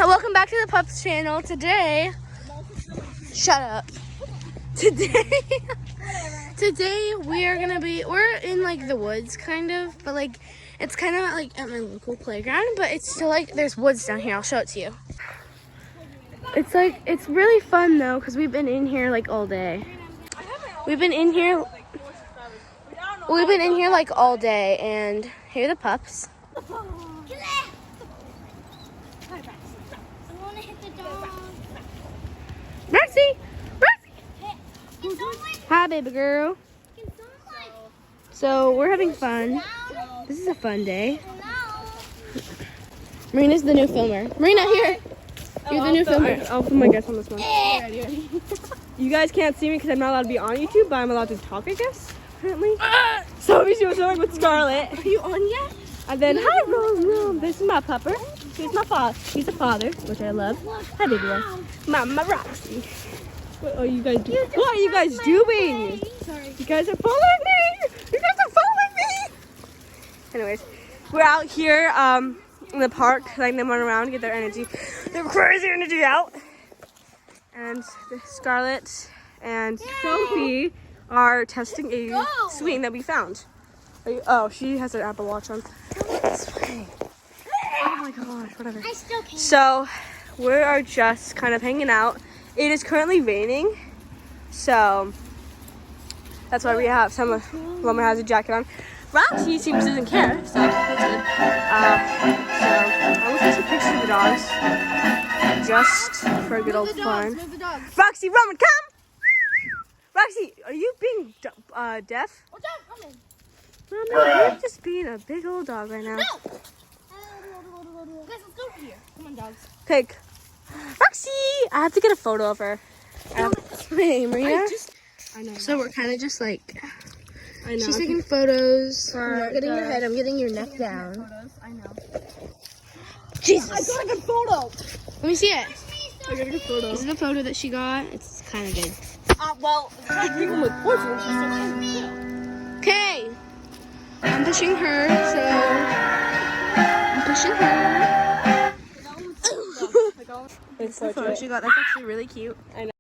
Welcome back to the Pups channel. Today, shut up. Today we're in like the woods kind of, but like it's kind of like at my local playground, but it's still like there's woods down here. I'll show it to you. It's really fun though, because we've been in here like all day. We've been in here like all day, and here are the pups. Roxy! Hi, baby girl. So we're having fun. This is a fun day. Marina's the new filmer. Marina, here. You're the new filmer. I'll film my guest on this one. You guys can't see me because I'm not allowed to be on YouTube, but I'm allowed to talk, I guess, apparently. So we do something with Scarlett. Are you on yet? And then, hi, Mom. This is my pupper. He's my father. He's a father, which I love. Hi, baby boy. Mama Roxy. What are you guys doing? What are you guys doing? Sorry. You guys are following me. You guys are following me. Anyways, we're out here in the park, letting them run around, get their energy, their crazy energy out. And Scarlett and Sophie are testing a swing that we found. Oh, she has an Apple Watch on. Oh my gosh, whatever. I still can't. So we are just kind of hanging out. It is currently raining, so that's why we have Lumber has a jacket on. Roxy seems doesn't care, so that's good. So I will take some pictures of the dogs, just for a good old fun. Roxy, Roman, come! Roxy, are you being deaf? Roman, you're just being a big old dog right now. No! Guys, let's go over here. Come on, dogs. Okay. Roxy! I have to get a photo of her. Hey, Marina. I know. So we're kind of just like, I know. she's taking photos. I'm not getting your head, I'm getting your neck down. I know. Jesus. I got a good photo. Let me see it. I got a good photo. This is the photo that she got. It's kind of good. Well, people look fortunate. She's so Okay. I'm pushing her, so I'm pushing her. It's so The photo she got, that's actually really cute. I know.